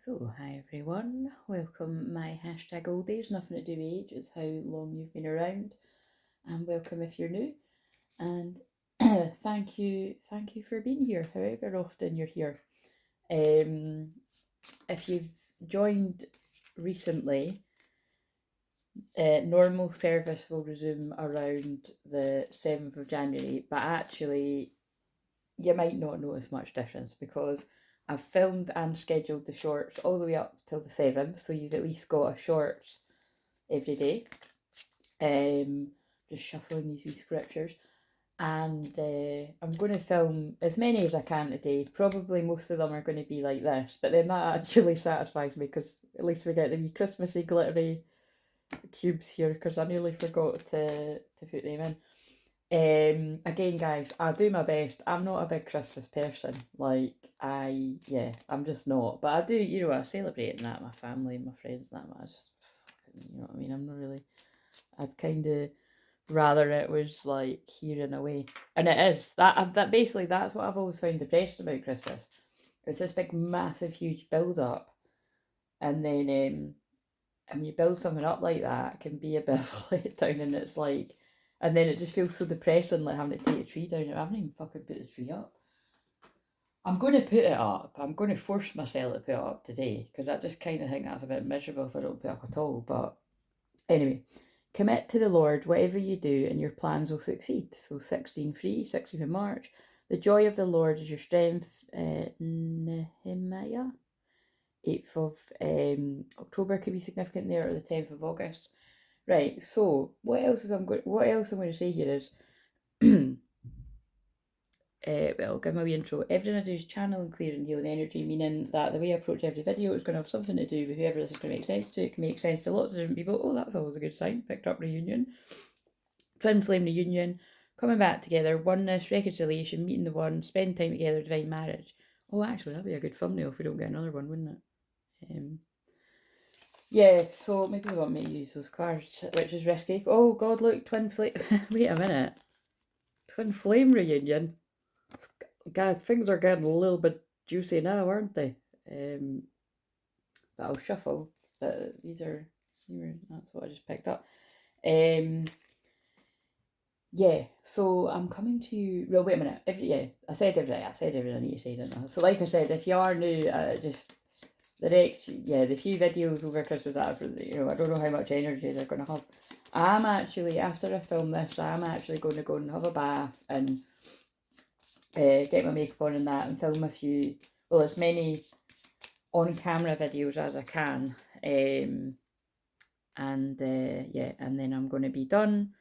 So, hi everyone, welcome my hashtag oldies, nothing to do with age, it's how long you've been around, and welcome if you're new, and thank you for being here, however often you're here. If you've joined recently, normal service will resume around the 7th of January, but actually you might not notice much difference because I've filmed and scheduled the shorts all the way up till the 7th, so you've at least got a shorts every day. Just shuffling these wee scriptures. And I'm going to film as many as I can today. Probably most of them are going to be like this, but then that actually satisfies me because at least we get the wee Christmassy glittery cubes here because I nearly forgot to put them in. Again, guys, I do my best. I'm not a big Christmas person. I'm just not. But I do, I celebrate that, my family, my friends, and that. I just, you know what I mean? I'm not really. I'd kind of rather it was like here and away, and it is that basically that's what I've always found depressing about Christmas. It's this big, massive, huge build up, and then and you build something up like that, it can be a bit of a letdown, and it's like, and then it just feels so depressing, like having to take a tree down. I haven't even fucking put the tree up. I'm going to put it up. I'm going to force myself to put it up today because I just kind of think that's a bit miserable if I don't put it up at all. But anyway, commit to the Lord, whatever you do, and your plans will succeed. So 16:3, 16th of March. The joy of the Lord is your strength. Nehemiah. 8th of October could be significant there, or the 10th of August. Right, so what else I'm going to say here is well, give my wee intro. Everything I do is channel and clear and healing energy, meaning that the way I approach every video is going to have something to do with whoever this is going to make sense to. It can make sense to lots of different people. Oh, that's always a good sign. Picked up reunion. Twin flame reunion. Coming back together. Oneness, reconciliation, meeting the one, spend time together, divine marriage. Oh, actually, that'd be a good thumbnail if we don't get another one, wouldn't it? Yeah, so maybe we want me to use those cards, which is risky. Oh god, look, twin flame. Wait a minute. Twin flame reunion. Guys, things are getting a little bit juicy now, aren't they? But I'll shuffle. But that's what I just picked up. Yeah, so I'm coming to you. Well, wait a minute. I said everything I need to say, didn't I? So, like I said, if you are new, just the few videos over Christmas that I don't know how much energy they're going to have. I'm actually, after I film this, I'm actually going to go and have a bath and get my makeup on and that and film a few, well, as many on-camera videos as I can. And then I'm going to be done.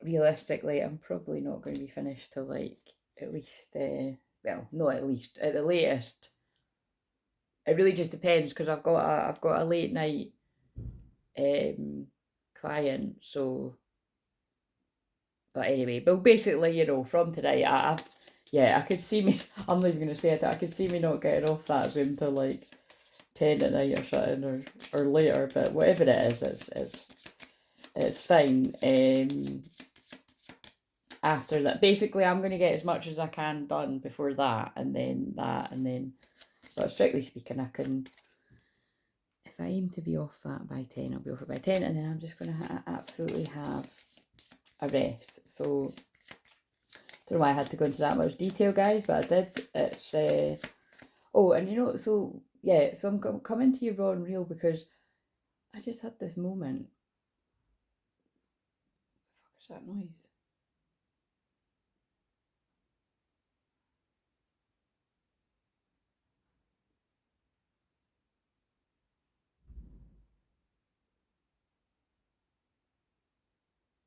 Realistically, I'm probably not going to be finished till like at least, not at least, at the latest. It really just depends because I've got a late night client, so. But anyway, but basically, from today, I could see me. I'm not even gonna say it. I could see me not getting off that Zoom till like 10 at night or something, or later. But whatever it is, it's fine. After that, basically, I'm gonna get as much as I can done before that, and then that, and then. But strictly speaking, I can. If I aim to be off that by 10, I'll be off it by 10, and then I'm just gonna absolutely have a rest. So don't know why I had to go into that much detail, guys, but I did. It's oh, and so yeah, so I'm coming to you raw and real because I just had this moment. What the fuck is that noise?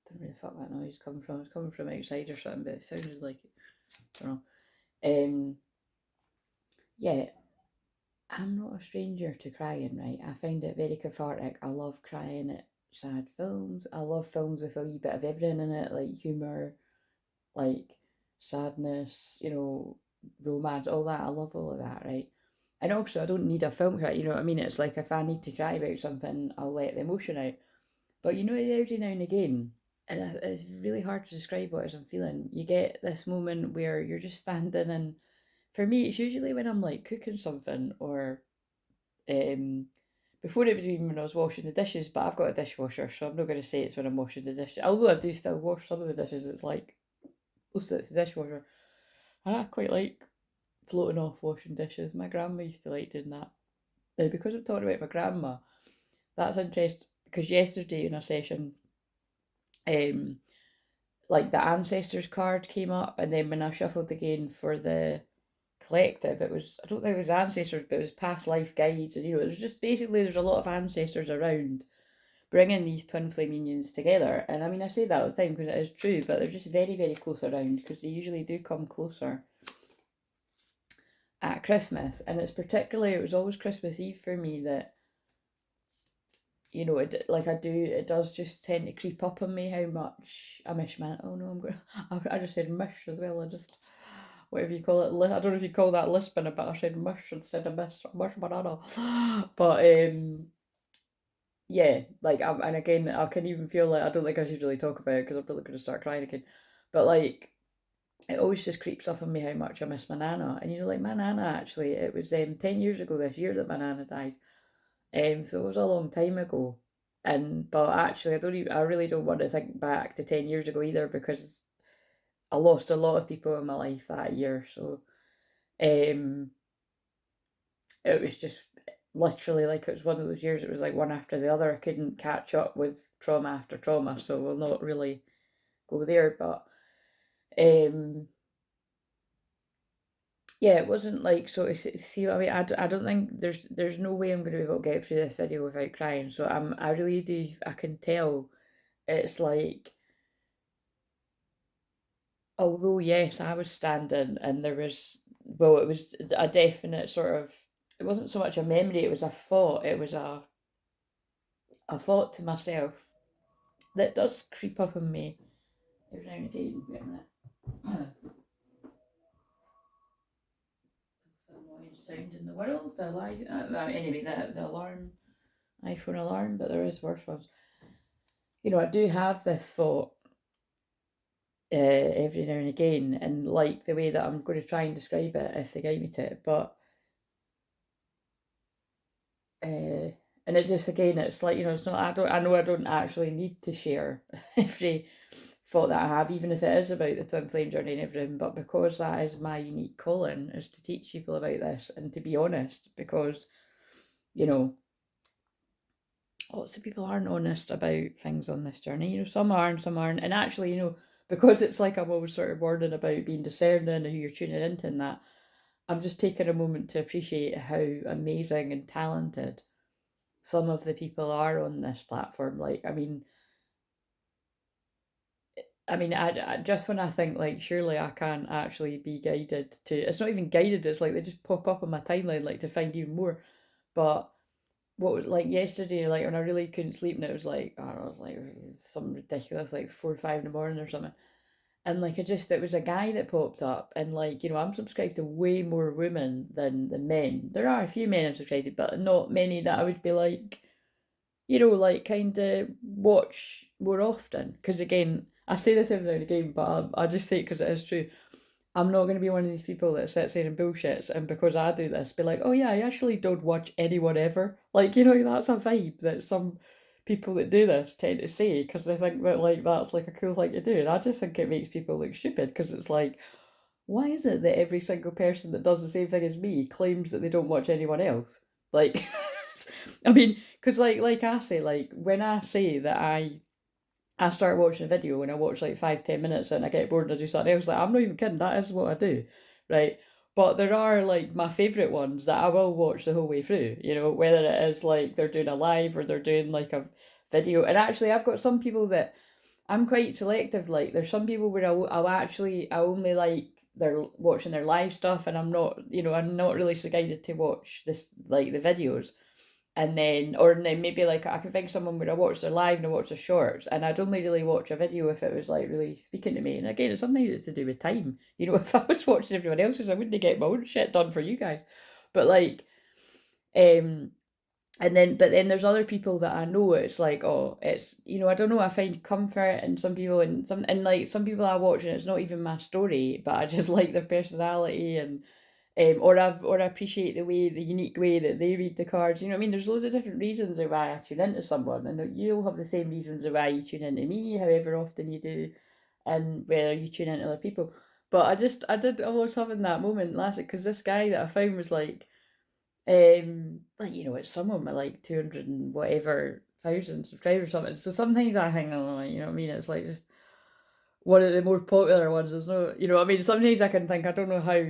Don't know where the fuck that noise coming from. It's coming from outside or something, but it sounded like it. I don't know. Yeah, I'm not a stranger to crying, right? I find it very cathartic. I love crying at sad films. I love films with a wee bit of everything in it, like humour, like sadness, romance, all that. I love all of that, right? And also, I don't need a film cry, you know what I mean? It's like if I need to cry about something, I'll let the emotion out. But every now and again, and it's really hard to describe what it is I'm feeling. You get this moment where you're just standing in for me, it's usually when I'm like cooking something or before it was even when I was washing the dishes, but I've got a dishwasher, so I'm not going to say it's when I'm washing the dishes. Although I do still wash some of the dishes, it's like, also it's the dishwasher. And I quite like floating off washing dishes. My grandma used to like doing that. Now, because I'm talking about my grandma, that's interesting because yesterday in a session, um, like the ancestors card came up, and then when I shuffled again for the collective, it was, I don't think it was ancestors, but it was past life guides, and it was just basically there's a lot of ancestors around bringing these twin flame unions together. And I mean, I say that all the time because it is true, but they're just very, very close around because they usually do come closer at Christmas. And it's particularly, it was always Christmas Eve for me that, it does just tend to creep up on me how much I miss man. Oh no, I just said mish as well. I just, whatever you call it, I don't know if you call that lisping, but I said mush instead of mush banana. But yeah, like, and again, I can even feel like I don't think I should really talk about it because I'm probably going to start crying again. But like, it always just creeps up on me how much I miss my nana. And like my nana, actually, it was 10 years ago this year that my nana died. So it was a long time ago. But actually, I really don't want to think back to 10 years ago either because I lost a lot of people in my life that year. So um, it was just literally like it was one of those years. It was like one after the other. I couldn't catch up with trauma after trauma, so we'll not really go there. But um, yeah, it wasn't like, so. See what I mean? I don't think there's no way I'm going to be able to get through this video without crying. So I really do. I can tell. It's like, although yes, I was standing and there was, well, it was a definite sort of. It wasn't so much a memory. It was a thought. It was a thought to myself that does creep up on me every now and again. Wait a minute. It's the annoying sound in the world. The live. Anyway, the alarm, iPhone alarm, but there is worse ones. I do have this thought every now and again, and like the way that I'm going to try and describe it if they guide me to it, but and it just, again, it's like, it's not. I know I don't actually need to share every thought that I have, even if it is about the twin flame journey and everything. But because that is my unique calling, is to teach people about this and to be honest, because you know lots of people aren't honest about things on this journey. Some are and some aren't. And actually, because it's like I'm always sort of warning about being discerning and who you're tuning into, and that I'm just taking a moment to appreciate how amazing and talented some of the people are on this platform. Like, I just when I think like surely I can't actually be guided to. It's not even guided. It's like they just pop up on my timeline, like to find even more. But what was like yesterday, like when I really couldn't sleep, and it was like, I don't know, it was like something ridiculous, like 4 or 5 in the morning or something. And like it was a guy that popped up, and like, I'm subscribed to way more women than men. There are a few men I'm subscribed to, but not many that I would be like, like kind of watch more often. Because again, I say this every now and again, but I just say it because it is true. I'm not going to be one of these people that sits there and bullshits, and because I do this, be like, oh yeah, I actually don't watch anyone ever. Like, that's a vibe that some people that do this tend to say because they think that like that's like a cool thing to do, and I just think it makes people look stupid because it's like, why is it that every single person that does the same thing as me claims that they don't watch anyone else? Like, I mean, because like I say, like when I say that I start watching a video and I watch like 5, 10 minutes and I get bored and I do something else. Like, I'm not even kidding, that is what I do, right? But there are like my favourite ones that I will watch the whole way through, whether it is like they're doing a live or they're doing like a video. And actually, I've got some people that I'm quite selective. Like, there's some people where I only like they're watching their live stuff, and I'm not really so guided to watch this, like the videos. And then maybe like I can think someone where I watch their live and I watch their shorts, and I'd only really watch a video if it was like really speaking to me. And again, it's something that's to do with time. If I was watching everyone else's, I wouldn't get my own shit done for you guys. But like, um, but then there's other people that I know it's like, oh, it's, I don't know, I find comfort in some people, and like some people I watch and it's not even my story, but I just like their personality, and or I appreciate the unique way that they read the cards. You know what I mean? There's loads of different reasons of why I tune into someone, and you'll have the same reasons of why you tune into me, however often you do, and whether you tune into other people. But I was having that moment last week because this guy that I found was like it's someone with like 200 and whatever thousand subscribers or something. So sometimes I think, oh, you know what I mean? It's like just one of the more popular ones. There's no, you know what I mean? Sometimes I can think, I don't know how,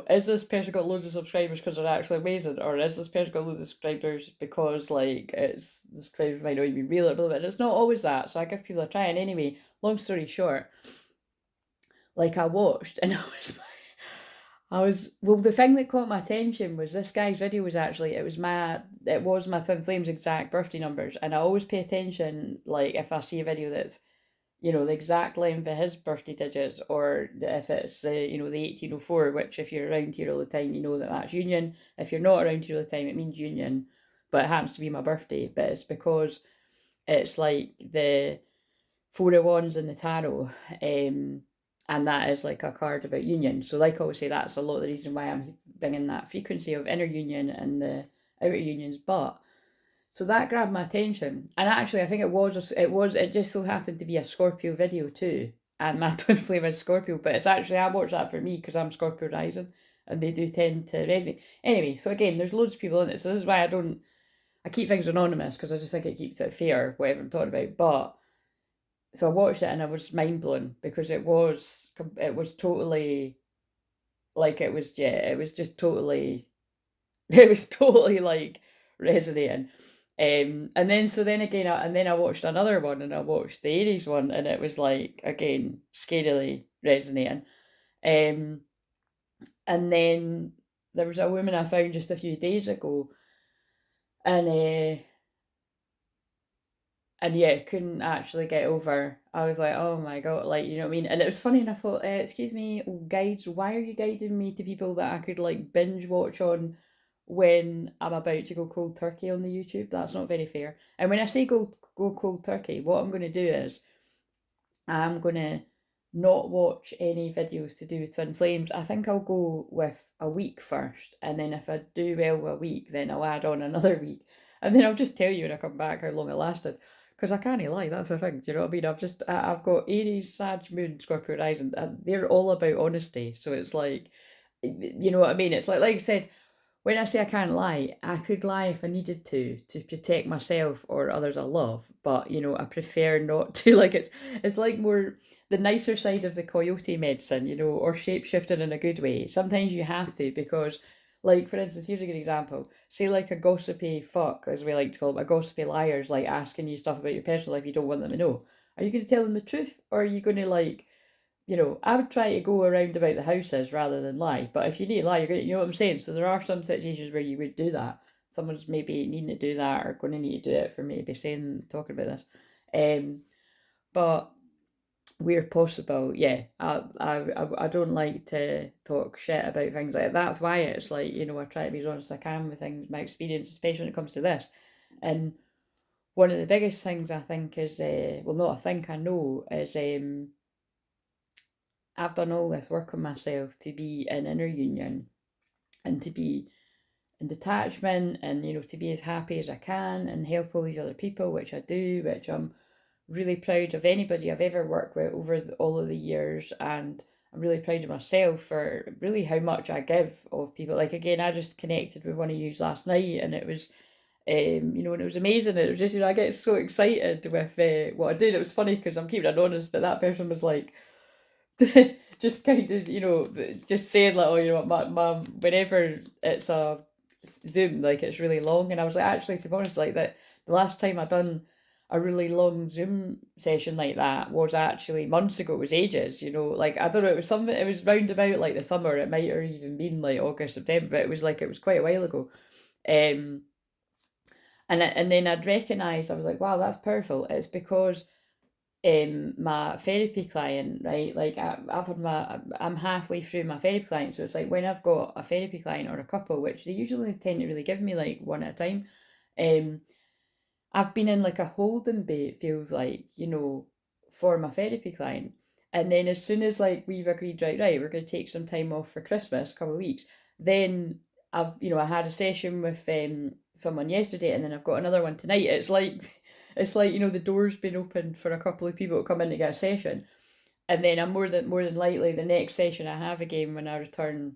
is this person got loads of subscribers because they're actually amazing, or is this person got loads of subscribers because like it's the subscribers might not even be real or blah, and it's not always that. So I give people a try. And anyway, long story short, like I watched and well, the thing that caught my attention was this guy's video was actually it was my Twinflame's exact birthday numbers, and I always pay attention like if I see a video that's the exact length of his birthday digits, or if it's the 1804, which if you're around here all the time, you know that that's union. If you're not around here all the time, it means union, but it happens to be my birthday. But it's because it's like the Four of Wands in the tarot, and that is like a card about union. So like I always say, that's a lot of the reason why I'm bringing that frequency of inner union and the outer unions. But so that grabbed my attention, and actually I think it just so happened to be a Scorpio video too, and my twin flame is Scorpio. But it's actually, I watched that for me because I'm Scorpio rising, and they do tend to resonate. Anyway, so again, there's loads of people in it, so this is why I keep things anonymous, because I just think it keeps it fair, whatever I'm talking about. But so I watched it and I was mind blown because it was totally like it was just totally it was totally like resonating. And then so then again and then I watched another one, and I watched the Aries one, and it was like again scarily resonating. Um and then there was a woman I found just a few days ago, and and yeah, couldn't actually get over. I was like, oh my god, like, you know what I mean? And it was funny, and I thought, excuse me, guides, why are you guiding me to people that I could like binge watch on when I'm about to go cold turkey on the YouTube? That's not very fair. And when I say go cold turkey, what I'm going to do is I'm going to not watch any videos to do with twin flames. I think I'll go with a week first, and then if I do well a week, then I'll add on another week, and then I'll just tell you when I come back how long it lasted. Because I can't lie, that's the thing. Do you know what I mean? I've got Aries, Sag, Moon, Scorpio, Rising, and they're all about honesty. So it's like, you know what I mean? It's like I said, when I say I can't lie, I could lie if I needed to protect myself or others I love. But I prefer not to. Like it's like more the nicer side of the coyote medicine, or shapeshifting in a good way. Sometimes you have to, because, like, for instance, here's a good example. Say like a gossipy fuck, as we like to call them, a gossipy liar's like asking you stuff about your personal life you don't want them to know. Are you going to tell them the truth, or are you going to like? I would try to go around about the houses rather than lie. But if you need to lie, you're going to, you know what I'm saying? So there are some situations where you would do that. Someone's maybe needing to do that, or going to need to do it for maybe talking about this. But where possible, yeah, I don't like to talk shit about things like that. That's why it's like, I try to be as honest as I can with things, my experience, especially when it comes to this. And one of the biggest things I think is, well, not I think, I know, is I've done all this work on myself to be in inner union, and to be in detachment, and to be as happy as I can and help all these other people, which I do, which I'm really proud of anybody I've ever worked with over all of the years. And I'm really proud of myself for really how much I give of people. Like, again, I just connected with one of you last night, and it was and it was amazing. It was just, I get so excited with what I did. It was funny because I'm keeping it honest, but that person was like, just kind of, just saying like, oh, my whenever it's a Zoom, like, it's really long, and I was like, actually, to be honest, like, that the last time I done a really long Zoom session like that was actually months ago. It was ages, like, I don't know, it was something, it was round about like the summer. It might have even been like August, September, but it was quite a while ago. And then I'd recognise, I was like, wow, that's powerful. It's because my therapy client, right? Like, I'm halfway through my therapy client, so it's like when I've got a therapy client or a couple, which they usually tend to really give me like one at a time. I've been in like a holding bay, it feels like, for my therapy client. And then as soon as like we've agreed, right, we're going to take some time off for Christmas, a couple of weeks, then I've, I had a session with someone yesterday, and then I've got another one tonight. It's like, it's like, the door's been opened for a couple of people to come in to get a session, and then I'm more than likely the next session I have again when I return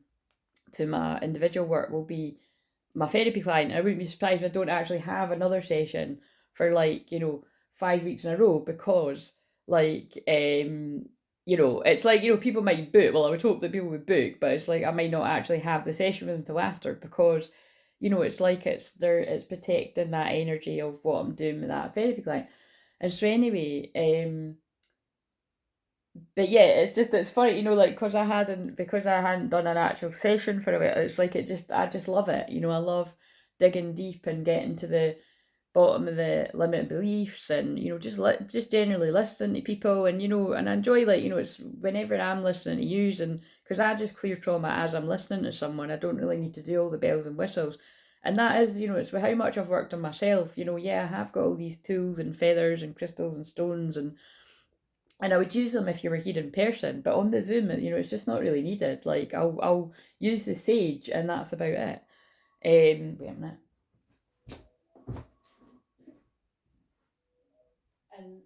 to my individual work will be my therapy client. I wouldn't be surprised if I don't actually have another session for like, 5 weeks in a row, because like it's like, people might book. Well, I would hope that people would book, but it's like I might not actually have the session with them till after, because it's like it's protecting that energy of what I'm doing with that therapy client. And so anyway, but yeah, it's funny, like, because I hadn't done an actual session for a while. It's like I just love it. I love digging deep and getting to the bottom of the limited beliefs, and just generally listening to people, and I enjoy, like, it's whenever I'm listening to you, and because I just clear trauma as I'm listening to someone. I don't really need to do all the bells and whistles, and that is, it's how much I've worked on myself. Yeah, I have got all these tools and feathers and crystals and stones, and I would use them if you were here in person, but on the Zoom, it's just not really needed. Like, I'll use the sage, and that's about it. Wait a minute. And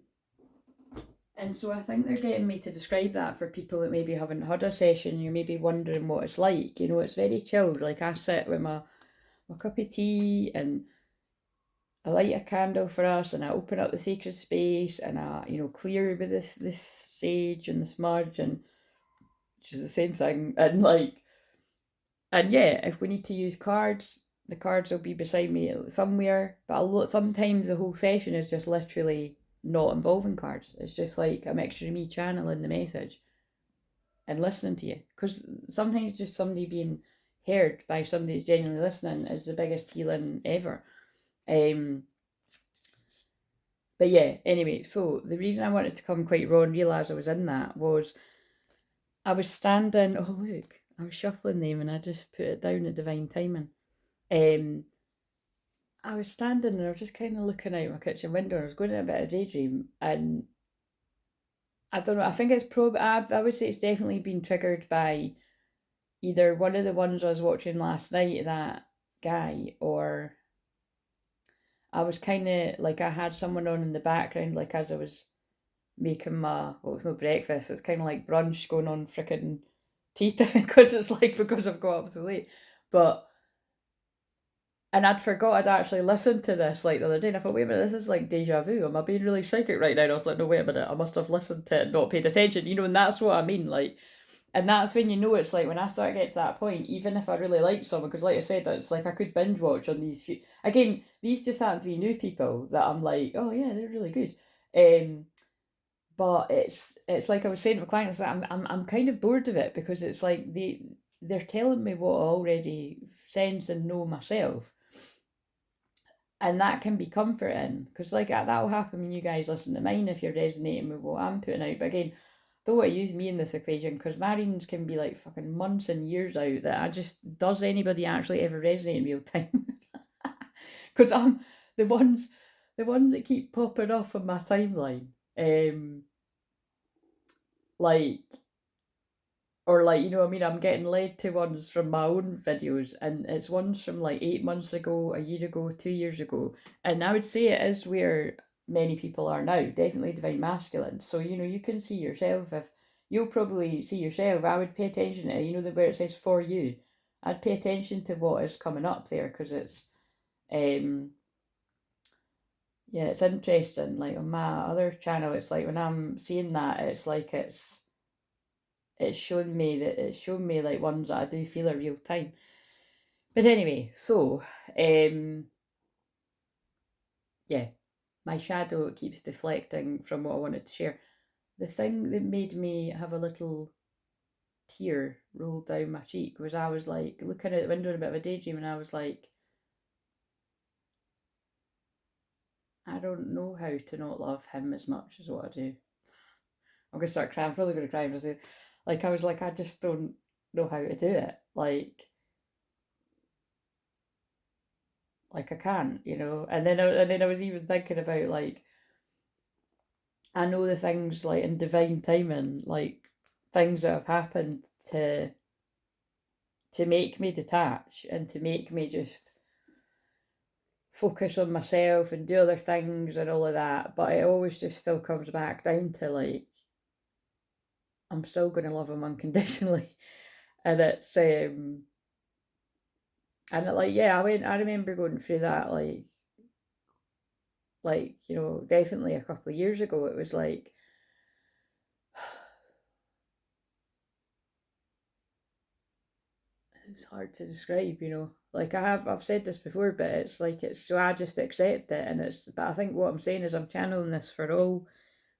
and so I think they're getting me to describe that for people that maybe haven't had a session. You're maybe wondering what it's like. It's very chilled. Like, I sit with my cup of tea, and I light a candle for us, and I open up the sacred space, and I, clear with this sage and the smudge, and which is the same thing. And yeah, if we need to use cards, the cards will be beside me somewhere. But sometimes the whole session is just literally not involving cards. It's just like a mixture of me channeling the message and listening to you. Because sometimes just somebody being heard by somebody who's genuinely listening is the biggest healing ever. But yeah, anyway, so the reason I wanted to come quite raw and realise I was in that was I was standing. Oh, look, I was shuffling them, and I just put it down at divine timing. Um, I was standing, and I was just kind of looking out my kitchen window, and I was going in a bit of daydream, and I don't know. I think it's probably. I would say it's definitely been triggered by either one of the ones I was watching last night, that guy, or I was kind of like, I had someone on in the background, like, as I was making it's no breakfast. It's kind of like brunch going on freaking tea time, because it's like, because I've got up so late, but. And I'd forgot I'd actually listened to this like the other day, and I thought, wait a minute, this is like deja vu. Am I being really psychic right now? And I was like, no, wait a minute, I must have listened to it and not paid attention, and that's what I mean. Like, and that's when it's like, when I start to get to that point, even if I really like someone, because like I said, it's like I could binge watch on these few. Again, these just happen to be new people that I'm like, oh yeah, they're really good. But it's like I was saying to my clients, that I'm kind of bored of it, because it's like they're telling me what I already sense and know myself, and that can be comforting, because like that will happen when you guys listen to mine, if you're resonating with what I'm putting out. But again, don't want to use me in this equation, because my readings can be like fucking months and years out, that I just, does anybody actually ever resonate in real time? Because I'm the ones that keep popping up on my timeline, like, or like, what I mean, I'm getting led to ones from my own videos, and it's ones from like 8 months ago, a year ago, 2 years ago. And I would say it is where many people are now, definitely divine masculine. So, you can see yourself. If you'll probably see yourself, I would pay attention to, where it says for you. I'd pay attention to what is coming up there, because it's, yeah, it's interesting. Like, on my other channel, it's like when I'm seeing that, it's like it's showing me like ones that I do feel are real time. But anyway, so yeah, my shadow keeps deflecting from what I wanted to share. The thing that made me have a little tear roll down my cheek was, I was like looking out the window in a bit of a daydream, and I was like, I don't know how to not love him as much as what I do. I'm gonna start crying. I'm probably gonna cry when I say, like, I was like, I just don't know how to do it. Like I can't, and then I was even thinking about, like, I know the things, like, in divine timing, like things that have happened to to make me detach and to make me just focus on myself and do other things and all of that. But it always just still comes back down to like, I'm still going to love him unconditionally. And it's, and it, like, yeah, I remember going through that, you know, definitely a couple of years ago. It was like, it's hard to describe, you know. Like I've said this before, but it's like it's so I just accept it, and it's. But I think what I'm saying is I'm channeling this for all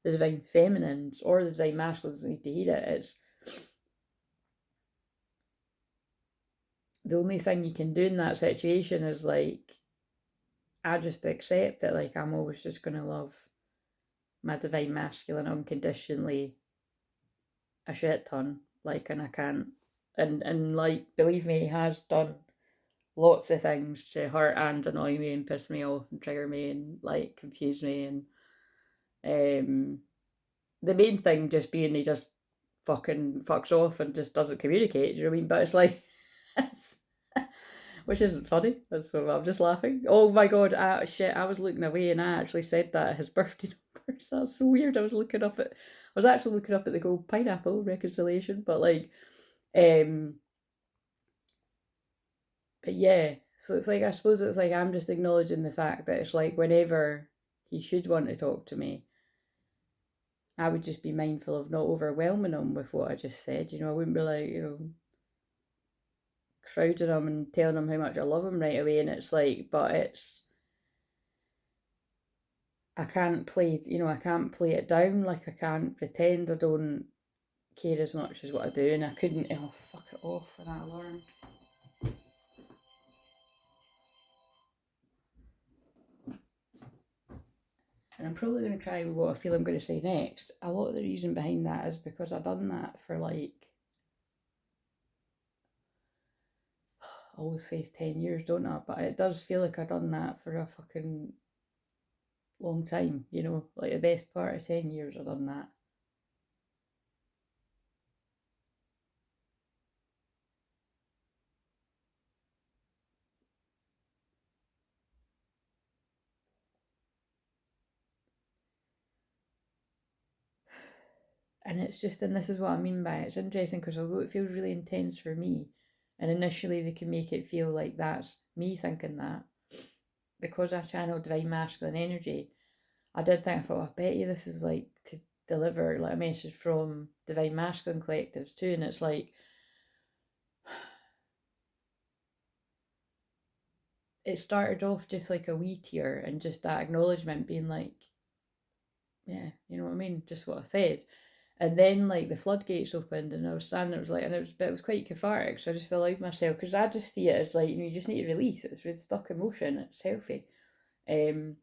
the divine feminines or the divine masculines that need to hear it. It's the only thing you can do in that situation is like I just accept it. Like I'm always just gonna love my divine masculine unconditionally a shit ton. Like, and I can't. And like believe me, he has done lots of things to hurt and annoy me and piss me off and trigger me and like confuse me, and the main thing just being he just fucking fucks off and just doesn't communicate, you know what I mean? But it's like which isn't funny, so I'm just laughing. Oh my god, shit, I was looking away and I actually said that at his birthday numbers. That's so weird. I was actually looking up at the gold pineapple reconciliation, but like but yeah, so it's like I suppose it's like I'm just acknowledging the fact that it's like whenever he should want to talk to me, I would just be mindful of not overwhelming him with what I just said. You know, I wouldn't be like, you know, crowding him and telling him how much I love him right away. And it's like, but it's I can't play, you know, I can't play it down. Like I can't pretend I don't care as much as what I do. And I couldn't. Oh, fuck it off for that alarm. And I'm probably going to cry with what I feel I'm going to say next. A lot of the reason behind that is because I've done that for like, I always say 10 years, don't I? But it does feel like I've done that for a fucking long time, you know, like the best part of 10 years I've done that. And it's just, and this is what I mean by it. It's interesting because although it feels really intense for me, and initially they can make it feel like that's me thinking that, because I channeled divine masculine energy, I did think, I thought, I bet you this is like to deliver like a message from divine masculine collectives too. And it's like, it started off just like a wee tear and just that acknowledgement being like, yeah, you know what I mean? Just what I said. And then like the floodgates opened and I was standing, it was like, and it was quite cathartic. So I just allowed myself, because I just see it as like, you know, you just need to release. It's with stuck emotion. It's healthy. And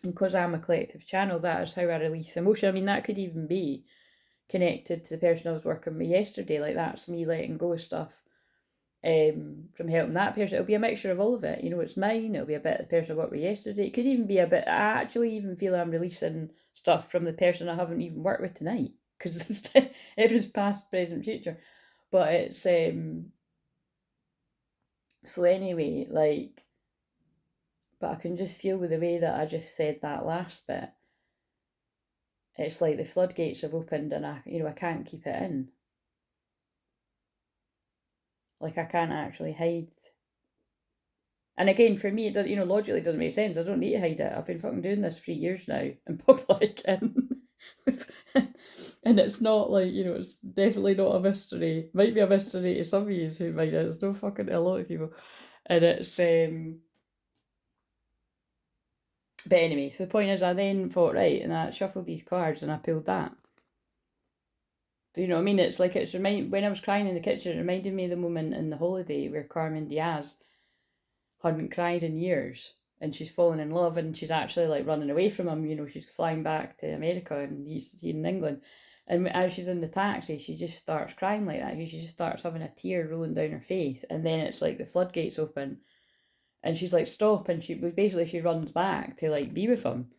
because I'm a collective channel, that is how I release emotion. I mean, that could even be connected to the person I was working with yesterday. Like that's me letting go of stuff from helping that person. It'll be a mixture of all of it. You know, it's mine. It'll be a bit of the person I worked with yesterday. It could even be a bit. I actually even feel I'm releasing stuff from the person I haven't even worked with tonight, because everything's past, present, future. But it's so anyway, like, but I can just feel with the way that I just said that last bit. It's like the floodgates have opened, and I can't keep it in. Like I can't actually hide. And again, for me, it does, logically it doesn't make sense. I don't need to hide it. I've been fucking doing this 3 years now in public, and and it's not like, it's definitely not a mystery. It might be a mystery to some of you who might. It's no fucking to a lot of people, and it's But anyway, so the point is, I then thought, right, and I shuffled these cards and I pulled that. Do you know what I mean? It's like when I was crying in the kitchen, it reminded me of the moment in The Holiday where Carmen Diaz hadn't cried in years and she's fallen in love and she's actually like running away from him. She's flying back to America and he's in England. And as she's in the taxi, she just starts crying like that. She just starts having a tear rolling down her face. And then it's like the floodgates open and she's like, stop. And she runs back to like be with him.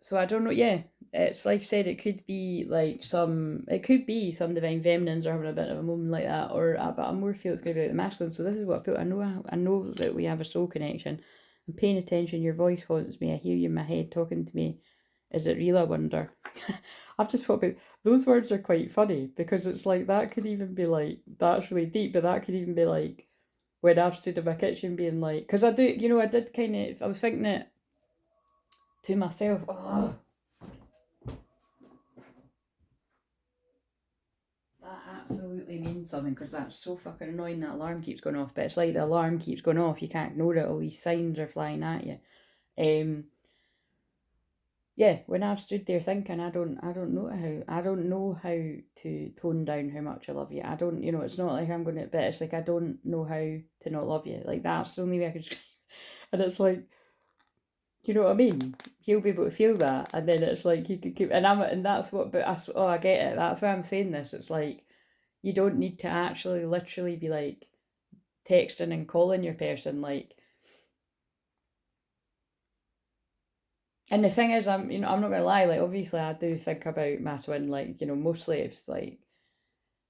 So I don't know. Yeah. it's like I said, it could be like it could be some divine feminines are having a bit of a moment like that, or but I more feel it's going to be about the masculine. So this is what I put. I know that we have a soul connection. I'm paying attention. Your voice haunts me. I hear you in my head talking to me. Is it real? I wonder. I've just thought about those words are quite funny because it's like that could even be like that's really deep, but that could even be like when I've stood in my kitchen being like, because I do, I did kind of, I was thinking it to myself. Oh, that absolutely means something because that's so fucking annoying. That alarm keeps going off, but it's like the alarm keeps going off. You can't ignore it. All these signs are flying at you. Yeah, when I've stood there thinking, I don't know how to tone down how much I love you. I don't, it's not like I'm going to, but it's like I don't know how to not love you. Like that's the only way I can describe. And it's like, you know what I mean? He'll be able to feel that, and then it's like he could keep, and that's what. But I get it. That's why I'm saying this. It's like you don't need to actually literally be like texting and calling your person like. And the thing is, I'm not gonna lie. Like, obviously, I do think about my twin. Like, mostly it's like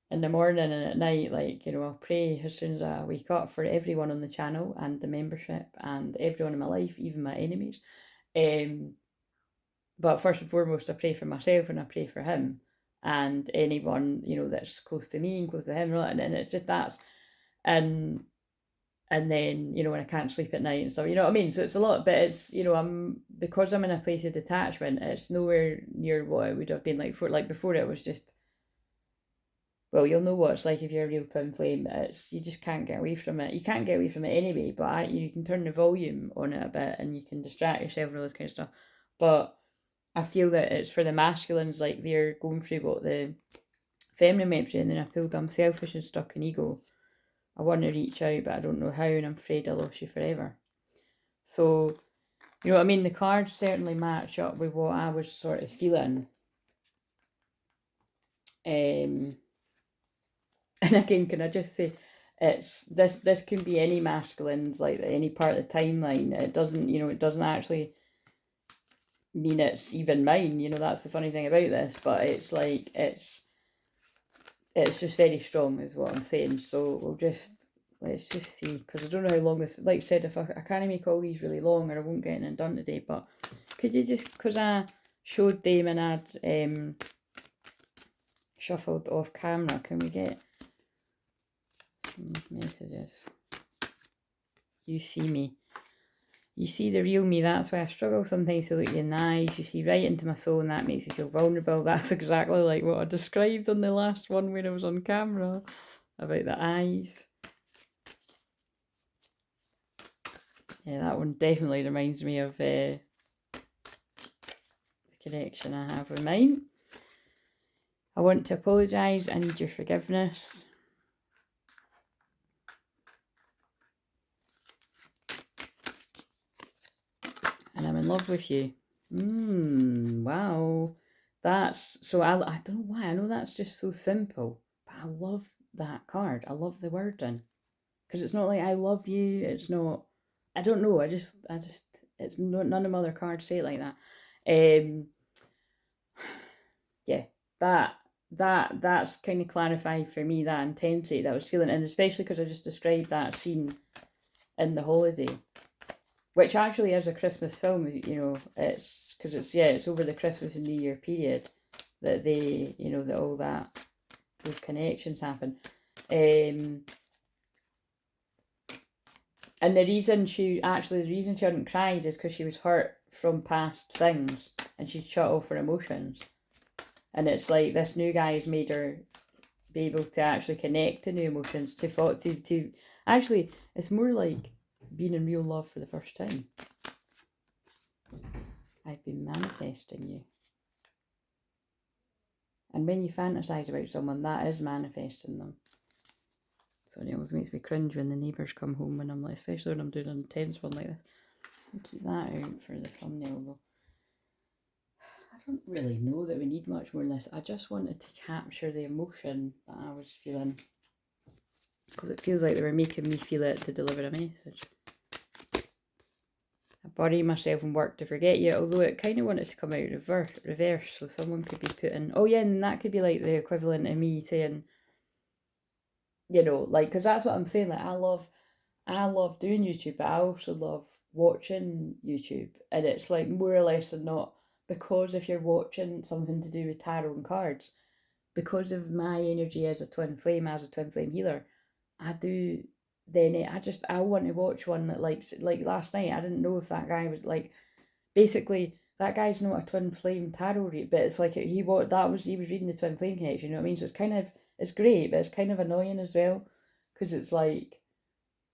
in the morning and at night. Like, I'll pray as soon as I wake up for everyone on the channel and the membership and everyone in my life, even my enemies. But first and foremost, I pray for myself and I pray for him and anyone that's close to me and close to him. And it's just and and then when I can't sleep at night and stuff, you know what I mean. So it's a lot, but it's I'm because I'm in a place of detachment. It's nowhere near what it would have been like before. It was just well, you'll know what it's like if you're a real twin flame. It's you just can't get away from it. You can't get away from it anyway. But you can turn the volume on it a bit and you can distract yourself and all this kind of stuff. But I feel that it's for the masculines, like they're going through what the feminine went through, and then I feel I'm selfish and stuck in ego. I want to reach out, but I don't know how, and I'm afraid I lost you forever. So, you know what I mean? The cards certainly match up with what I was sort of feeling. And again, can I just say, it's this can be any masculines, like any part of the timeline. It doesn't, it doesn't actually mean it's even mine. That's the funny thing about this, but it's like it's just very strong is what I'm saying. So let's just see, because I don't know how long this, like I said, if I can't make all these really long or I won't get anything done today, but could you just, because I showed them and I'd shuffled off camera, can we get some messages? You see me. You see the real me. That's why I struggle sometimes to look you in the eyes. You see right into my soul and that makes me feel vulnerable. That's exactly like what I described on the last one when I was on camera about the eyes. Yeah, that one definitely reminds me of the connection I have with mine. I want to apologise. I need your forgiveness. And I'm in love with you. Wow. That's, so I don't know why. I know that's just so simple. But I love that card. I love the wording. Because it's not like I love you. It's not, I don't know. I just, it's none of my other cards say it like that. Yeah, that's kind of clarified for me that intensity that I was feeling, and especially because I just described that scene in The Holiday, which actually is a Christmas film. It's because it's over the Christmas and New Year period that they, that all those connections happen. And the reason she hadn't cried is because she was hurt from past things and she'd shut off her emotions. And it's like this new guy's made her be able to actually connect to new emotions, to actually, it's more like being in real love for the first time. I've been manifesting you. And when you fantasize about someone, that is manifesting them. So it always makes me cringe when the neighbours come home when I'm like, especially when I'm doing an intense one like this. I'll keep that out for the thumbnail though. I don't really know that we need much more than this. I just wanted to capture the emotion that I was feeling, because it feels like they were making me feel it to deliver a message. A bury myself in work to forget you, although it kind of wanted to come out reverse, so someone could be putting, oh yeah, and that could be like the equivalent of me saying, you know, like, because that's what I'm saying, like, I love doing YouTube, but I also love watching YouTube, and it's like more or less than not, because if you're watching something to do with tarot and cards, because of my energy as a twin flame healer, I do. Then I want to watch one that like last night. I didn't know if that guy was like, basically that guy's not a twin flame tarot read, but it's like he was reading the twin flame connection. You know what I mean? So it's kind of, it's great, but it's kind of annoying as well, because it's like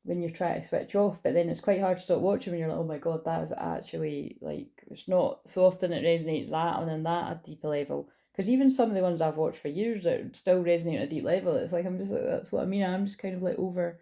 when you're trying to switch off, but then it's quite hard to stop watching when you're like, oh my god, that is actually like, it's not so often it resonates that on that at a deeper level. Because even some of the ones I've watched for years that still resonate at a deep level, it's like I'm just like, that's what I mean. I'm just kind of like over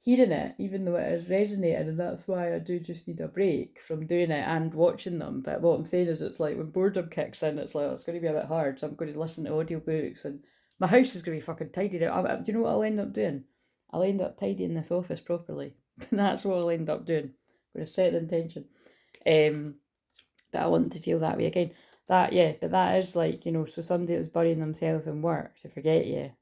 hearing it, even though it is resonating, and that's why I do just need a break from doing it and watching them. But what I'm saying is, it's like when boredom kicks in, it's like, oh, it's going to be a bit hard, so I'm going to listen to audiobooks, and my house is going to be fucking tidied out. Do you know what I'll end up doing? I'll end up tidying this office properly. That's what I'll end up doing. I'm going to set the intention. But I want to feel that way again. But that is like, you know, so somebody that's burying themselves in work to forget you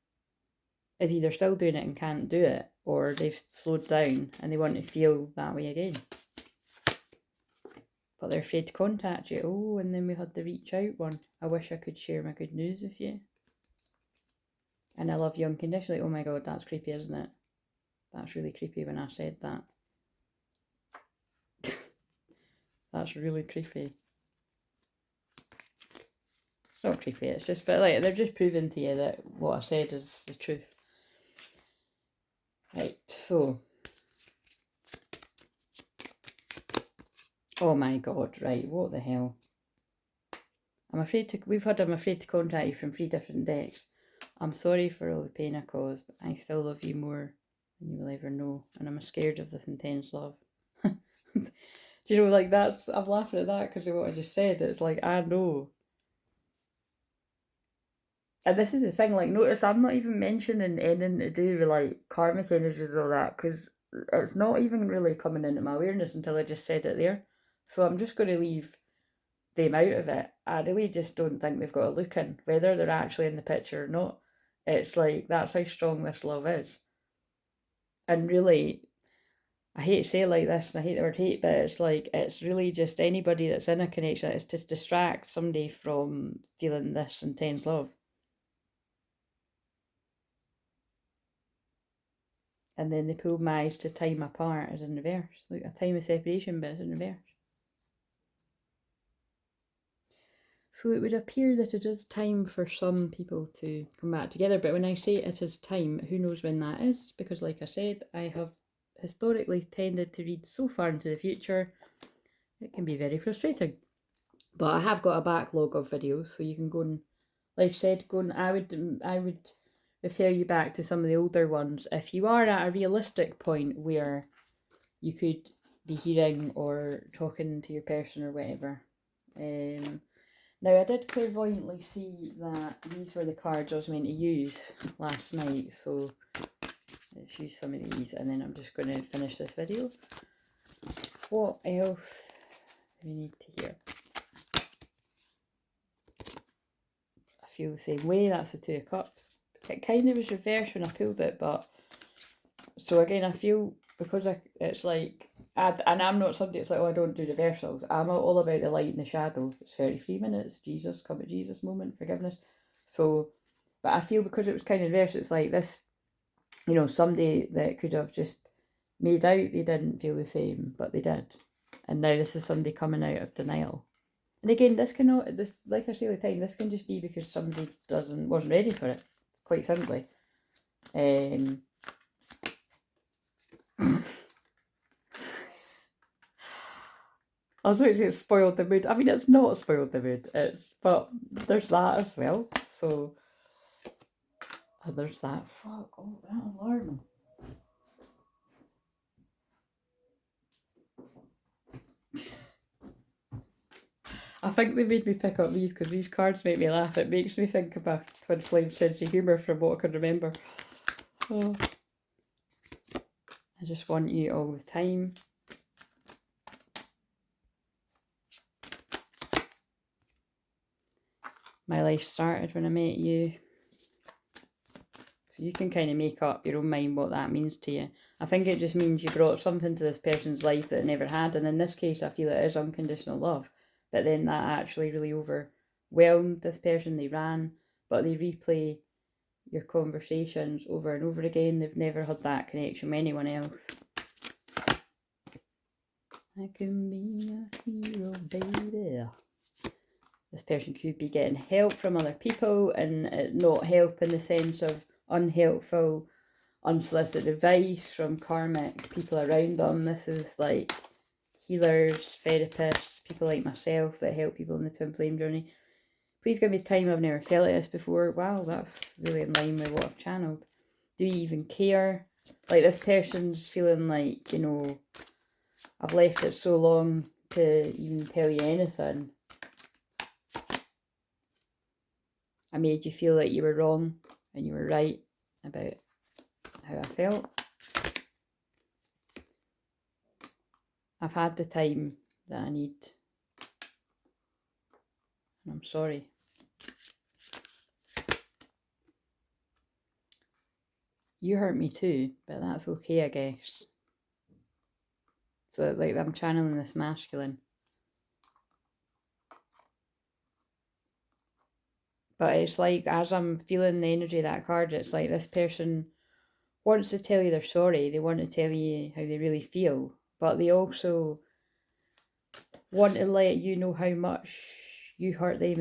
is either still doing it and can't do it, or they've slowed down and they want to feel that way again. But they're afraid to contact you. Oh, and then we had the reach out one. I wish I could share my good news with you. And I love you unconditionally. Oh my god, that's creepy, isn't it? That's really creepy when I said that. That's really creepy. It's not creepy, it's just, but like, they're just proving to you that what I said is the truth. Right, so. Oh my god, right, what the hell? I'm afraid to contact you from 3 different decks. I'm sorry for all the pain I caused. I still love you more than you will ever know, and I'm scared of this intense love. Do you know, like, that's, I'm laughing at that because of what I just said. It's like, I know. And this is the thing, like, notice I'm not even mentioning anything to do with, like, karmic energies or that, because it's not even really coming into my awareness until I just said it there. So I'm just going to leave them out of it. I really just don't think they've got a look in, whether they're actually in the picture or not. It's like, that's how strong this love is. And really, I hate to say it like this, and I hate the word hate, but it's like, it's really just anybody that's in a connection, it's to distract somebody from feeling this intense love. And then they pull my eyes to time apart as in reverse. Like a time of separation, but it's in reverse. So it would appear that it is time for some people to come back together. But when I say it is time, who knows when that is? Because like I said, I have historically tended to read so far into the future, it can be very frustrating. But I have got a backlog of videos, so you can go and, like I said, I would refer you back to some of the older ones if you are at a realistic point where you could be hearing or talking to your person or whatever. Now, I did clairvoyantly see that these were the cards I was meant to use last night, so let's use some of these, and then I'm just going to finish this video. What else do we need to hear? I feel the same way. That's the 2 of Cups. It kind of was reversed when I pulled it, but so again, I feel because it's like, and I'm not somebody that's like, oh, I don't do reversals. I'm all about the light and the shadow. It's 33 minutes. Jesus, come at Jesus moment, forgiveness. So, but I feel because it was kind of reversed, it's like this, you know, somebody that could have just made out they didn't feel the same, but they did. And now this is somebody coming out of denial. And again, this, like I say all the time, this can just be because somebody wasn't ready for it. It's quite simply. I was going to say it spoiled the mood. I mean, it's not spoiled the mood. But there's that as well. So, and there's that. Fuck, oh, that alarm. I think they made me pick up these because these cards make me laugh. It makes me think of a Twinflame sense of humour from what I can remember. Oh. I just want you all the time. my life started when I met you. So you can kind of make up your own mind what that means to you. I think it just means you brought something to this person's life that they never had. And in this case, I feel it is unconditional love. But then that actually really overwhelmed this person. They ran, but they replay your conversations over and over again. They've never had that connection with anyone else. I can be a hero, baby. This person could be getting help from other people, and not help in the sense of unhelpful, unsolicited advice from karmic people around them. This is like healers, therapists, people like myself that help people in the twin flame journey. Please give me time. I've never felt like this before. Wow, that's really in line with what I've channeled. Do you even care? Like, this person's feeling like, you know, I've left it so long to even tell you anything. I made you feel like you were wrong and you were right about how I felt. I've had the time that I need. And I'm sorry. You hurt me too, but that's okay, I guess. So, like, I'm channeling this masculine. But it's like, as I'm feeling the energy of that card, it's like this person wants to tell you they're sorry. They want to tell you how they really feel. But they also want to let you know how much you hurt them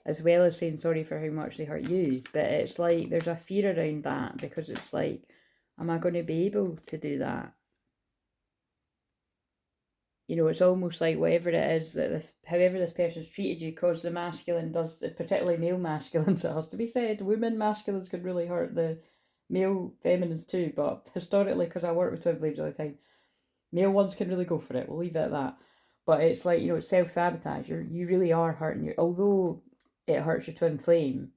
as well as saying sorry for how much they hurt you. But it's like there's a fear around that, because it's like, am I going to be able to do that? You know, it's almost like whatever it is that this, however this person's treated you, because the masculine does, particularly male masculines, it has to be said, women masculines can really hurt the male feminines too. But historically, because I work with twin flames all the time, male ones can really go for it. We'll leave it at that. But it's like, you know, it's self-sabotage. You really are hurting your, although it hurts your twin flame,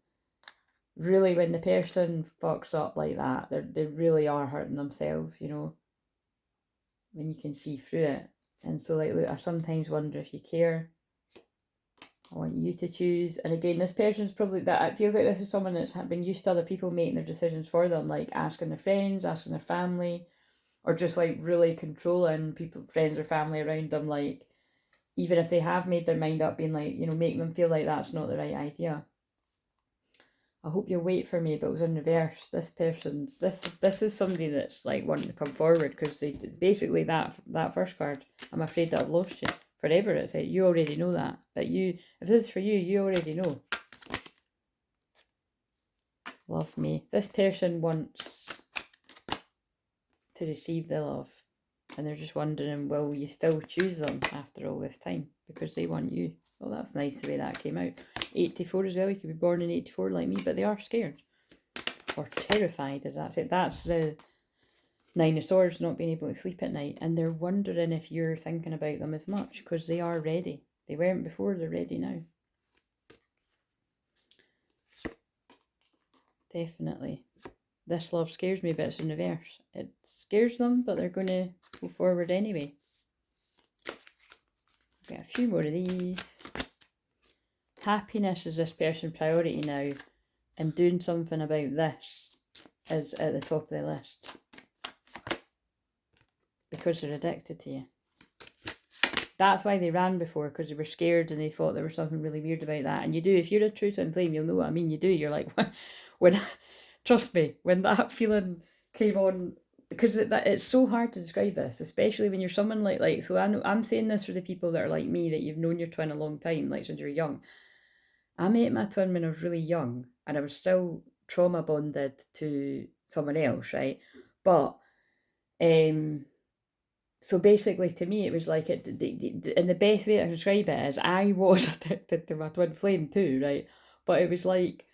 really, when the person fucks up like that, they really are hurting themselves, you know, when you can see through it. And so, like, look, I sometimes wonder if you care. I want you to choose. And again, this person's probably, that it feels like this is someone that's been used to other people making their decisions for them, like asking their friends, asking their family, or just like really controlling people, friends or family around them, like, even if they have made their mind up, being like, you know, making them feel like that's not the right idea. I hope you'll wait for me, but it was in reverse. This person's, this is somebody that's like wanting to come forward, because they basically, that first card, I'm afraid that I've lost you forever. It's like, you already know that. But you, if this is for you, you already know. Love me. This person wants to receive the love, and they're just wondering, will you still choose them after all this time? Because they want you. Well, that's nice the way that came out. 84 as well. You could be born in 84 like me, but they are scared. Or terrified, as that's it. That's the Nine of Swords, not being able to sleep at night. And they're wondering if you're thinking about them as much, because they are ready. They weren't before, they're ready now. Definitely. This love scares me, but it's in reverse. It scares them, but they're going to go forward anyway. Get a few more of these. Happiness is this person's priority now, and doing something about this is at the top of the list, because they're addicted to you. That's why they ran before, because they were scared and they thought there was something really weird about that. And you do, if you're a true twin flame, you'll know what I mean. You do. You're like, when, trust me, when that feeling came on, because it's so hard to describe this, especially when you're someone like so I'm saying this for the people that are like me, that you've known your twin a long time, like since you're young. I met my twin when I was really young, and I was still trauma bonded to someone else, right? But so basically, to me, it was like and the best way I can describe it is, I was addicted to my twin flame too, right? But it was like,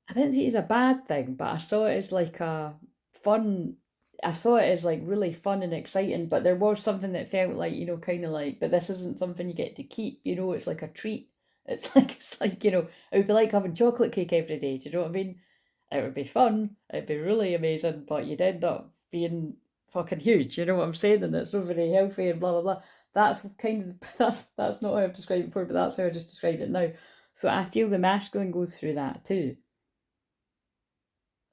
I didn't see it as a bad thing, but I saw it as like a fun. I saw it as like really fun and exciting, but there was something that felt like, you know, kind of like, but this isn't something you get to keep, you know, it's like a treat. It's like, you know, it would be like having chocolate cake every day, do you know what I mean? It would be fun, it'd be really amazing, but you'd end up being fucking huge, you know what I'm saying? And it's not very healthy and blah blah blah. That's kind of that's not how I've described it before, but that's how I just described it now. So I feel the masculine goes through that too.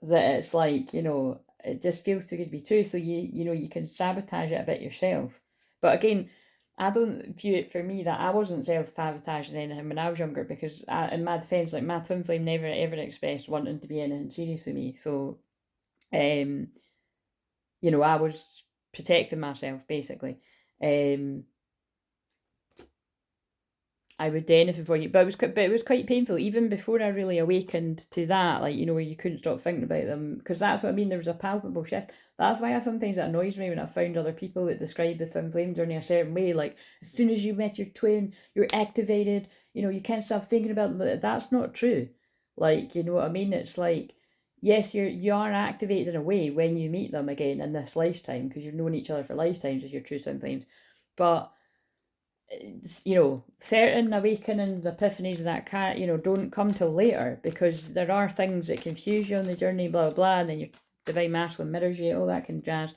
That it's like, you know, it just feels too good to be true. So you know, you can sabotage it a bit yourself. But again, I don't view it for me that I wasn't self sabotaging anything when I was younger, because in my defence, like my twin flame never ever expressed wanting to be anything serious with me. So you know, I was protecting myself basically. Um I would do anything for you, but it was quite painful even before I really awakened to that. Like, you know, where you couldn't stop thinking about them, because that's what I mean. There was a palpable shift. That's why sometimes it annoys me when I found other people that describe the twin flame journey a certain way. Like, as soon as you met your twin, you're activated. You know, you can't stop thinking about them. But that's not true. Like, you know what I mean? It's like, yes, you are activated in a way when you meet them again in this lifetime, because you've known each other for lifetimes as your true twin flames, but you know, certain awakenings, epiphanies, and that can't, you know, don't come till later, because there are things that confuse you on the journey, blah blah blah, and then your divine masculine mirrors you, all that kind of jazz.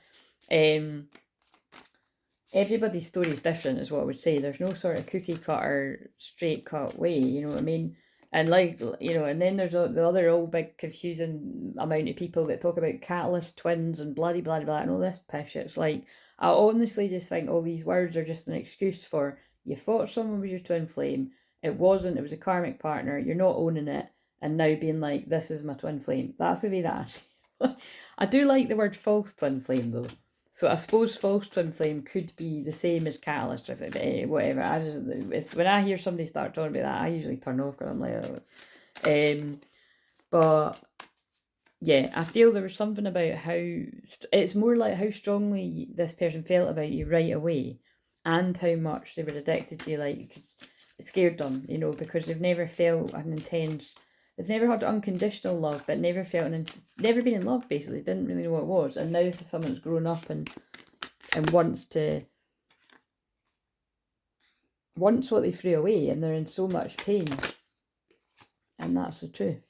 Everybody's story is different, is what I would say. There's no sort of cookie cutter, straight cut way, you know what I mean? And like, you know, and then there's the other old big confusing amount of people that talk about catalyst twins and bloody blah blah and all this pish. It's like, I honestly just think all these words are just an excuse for, you thought someone was your twin flame, it wasn't, it was a karmic partner, you're not owning it, and now being like, this is my twin flame. That's the way that I see it. I do like the word false twin flame though. So I suppose false twin flame could be the same as catalyst, or whatever. It's when I hear somebody start talking about that, I usually turn off because I'm like, oh. But yeah, I feel there was something about how it's more like how strongly this person felt about you right away, and how much they were addicted to you. Like, it scared them, you know, because they've never felt an intense. They've never had unconditional love, but never felt never been in love. Basically, didn't really know what it was, and now this is someone that's grown up and wants what they threw away, and they're in so much pain, and that's the truth.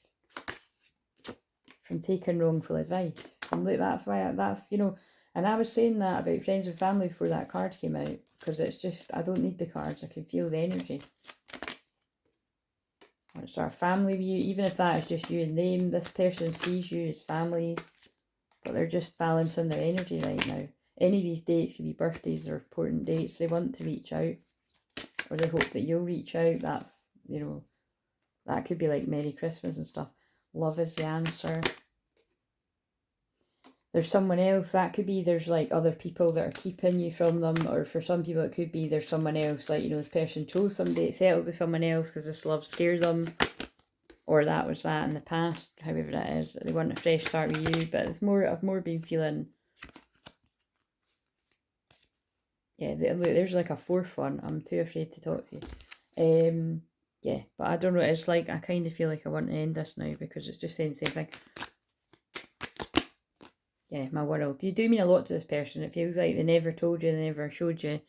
From taking wrongful advice, and like that's why that's, you know, and I was saying that about friends and family before that card came out, because it's just, I don't need the cards, I can feel the energy. It's our family view, even if that is just you and them. This person sees you as family, but they're just balancing their energy right now. Any of these dates could be birthdays or important dates. They want to reach out, or they hope that you'll reach out. That's, you know, that could be like Merry Christmas and stuff. Love is the answer. There's someone else, that could be there's like other people that are keeping you from them, or for some people it could be there's someone else, like, you know, this person chose somebody to settle with someone else because this love scares them, or that was that in the past, however that is, they want a fresh start with you. But it's more, I've more been feeling, yeah, there's like a fourth one, I'm too afraid to talk to you. Yeah, but I don't know, it's like I kind of feel like I want to end this now, because it's just saying the same thing. Yeah, my world. You do mean a lot to this person. It feels like they never told you, they never showed you.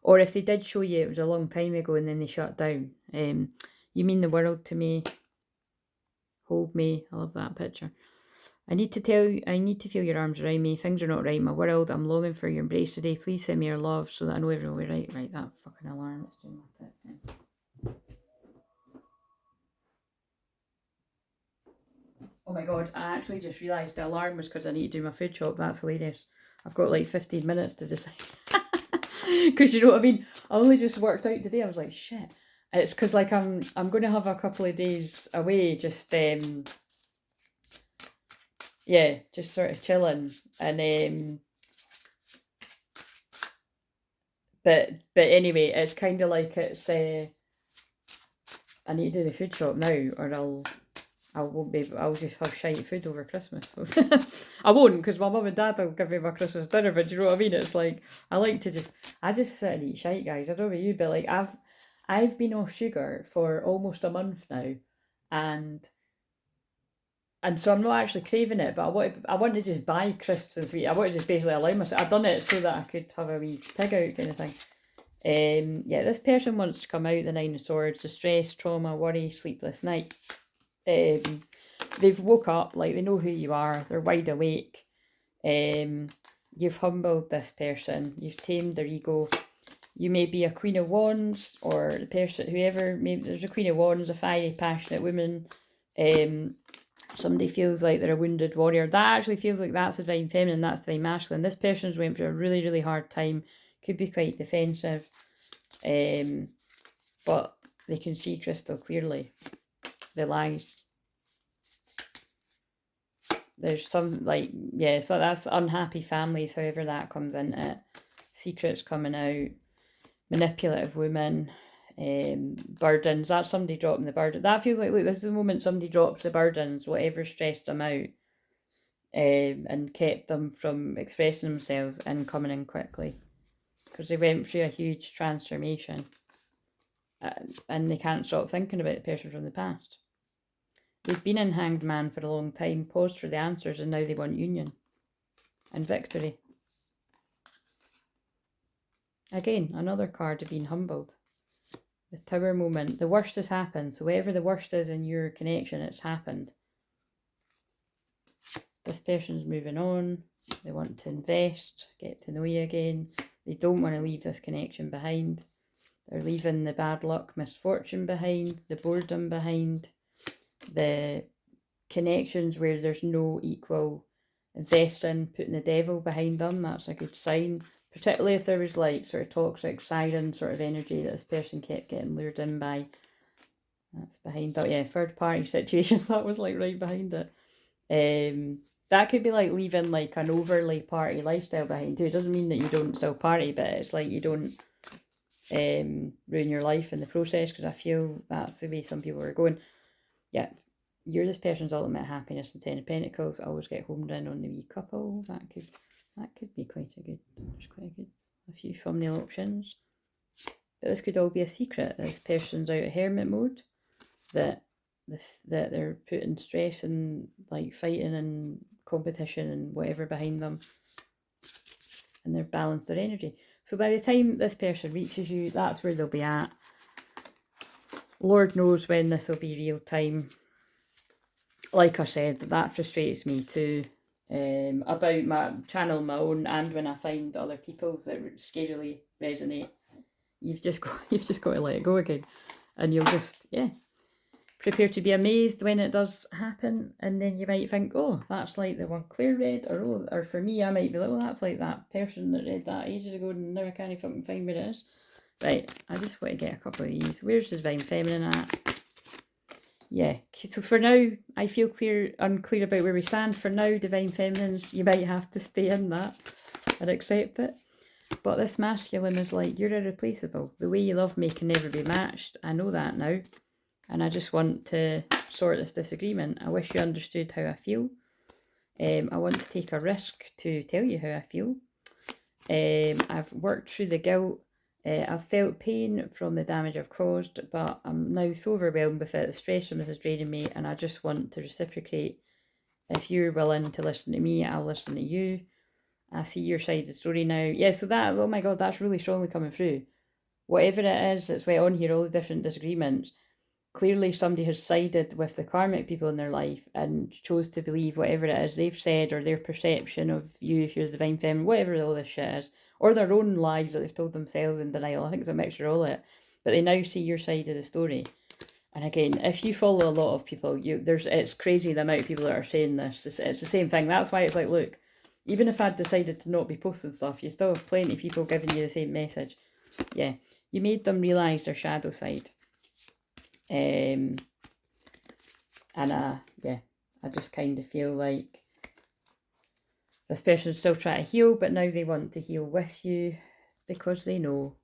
Or if they did show you, it was a long time ago and then they shut down. You mean the world to me. Hold me. I love that picture. I need to feel your arms around me. Things are not right in my world. I'm longing for your embrace today. Please send me your love so that I know everyone will be right. Right, that fucking alarm. It's doing my tits in. Oh my god, I actually just realised the alarm was because I need to do my food shop. That's hilarious. I've got like 15 minutes to decide. Because you know what I mean? I only just worked out today. I was like, shit. It's because like I'm going to have a couple of days away, just yeah, just sort of chilling, and but anyway, it's kind of like it's I need to do the food shop now, or I won't be. I'll just have shite food over Christmas. I won't, because my mum and dad will give me my Christmas dinner. But do you know what I mean? It's like I just sit and eat shite, guys. I don't know about you, but like I've been off sugar for almost a month now, and so I'm not actually craving it. But I want to just buy crisps and sweet. I want to just basically allow myself. I've done it so that I could have a wee pig out kind of thing. Yeah, this person wants to come out the Nine of Swords: distress, trauma, worry, sleepless nights. They've woke up, like they know who you are, they're wide awake, You've humbled this person. You've tamed their ego. You may be a Queen of Wands, or the person, whoever, maybe there's a Queen of Wands, a fiery, passionate woman. Somebody feels like they're a wounded warrior. That actually feels like that's divine feminine, that's divine masculine. This person's went through a really, really hard time. Could be quite defensive. But they can see crystal clearly the lies. There's some, like, yeah, so that's unhappy families, however that comes into it. Secrets coming out. Manipulative women. Burdens. That's somebody dropping the burden. That feels like, look, this is the moment somebody drops the burdens, whatever stressed them out, and kept them from expressing themselves and coming in quickly. Because they went through a huge transformation. And they can't stop thinking about the person from the past. They've been in Hanged Man for a long time, paused for the answers, and now they want union and victory. Again, another card of being humbled. The Tower moment. The worst has happened. So whatever the worst is in your connection, it's happened. This person's moving on. They want to invest, get to know you again. They don't want to leave this connection behind. They're leaving the bad luck, misfortune behind, the boredom behind, the connections where there's no equal investing, putting the devil behind them. That's a good sign. Particularly if there was like sort of toxic siren sort of energy that this person kept getting lured in by. That's behind that. Yeah, third party situations. That was like right behind it. That could be like leaving like an overly party lifestyle behind too. It doesn't mean that you don't still party, but it's like you don't ruin your life in the process, because I feel that's the way some people are going. Yeah, you're this person's ultimate happiness. And Ten of Pentacles. Always get homed in on the wee couple. That could be quite a good. There's quite a few thumbnail options. But this could all be a secret. This person's out of hermit mode. That they're putting stress and like fighting and competition and whatever behind them, and they're balanced their energy. So by the time this person reaches you, that's where they'll be at. Lord knows when this will be real time. Like I said, that frustrates me too. About my channel, my own, and when I find other people's that scarily resonate, you've just got to let it go again, and you'll just prepare to be amazed when it does happen. And then you might think, oh, that's like the one Claire read, or for me, I might be like, oh, that's like that person that read that ages ago, and now I can't fucking find where it is. Right, I just want to get a couple of these. Where's the Divine Feminine at? Yeah, so for now, I feel unclear about where we stand. For now, Divine Feminines, you might have to stay in that and accept it. But this masculine is like, you're irreplaceable. The way you love me can never be matched. I know that now. And I just want to sort this disagreement. I wish you understood how I feel. I want to take a risk to tell you how I feel. I've worked through the guilt. I've felt pain from the damage I've caused, but I'm now so overwhelmed with it. The stress from this is draining me, and I just want to reciprocate. If you're willing to listen to me, I'll listen to you. I see your side of the story now. Yeah, so that, oh my God, that's really strongly coming through. Whatever it is, it's way on here, all the different disagreements. Clearly somebody has sided with the karmic people in their life and chose to believe whatever it is they've said, or their perception of you if you're the divine feminine, whatever all this shit is, or their own lies that they've told themselves in denial. I think it's a mixture of all it. But they now see your side of the story. And again, if you follow a lot of people, it's crazy the amount of people that are saying this. It's the same thing. That's why it's like, look, even if I'd decided to not be posting stuff, you still have plenty of people giving you the same message. Yeah, you made them realise their shadow side. And I just kind of feel like this person's still trying to heal, but now they want to heal with you because they know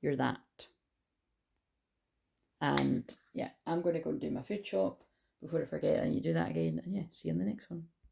you're that. And yeah, I'm going to go and do my food shop before I forget, and you do that again. And yeah, see you in the next one.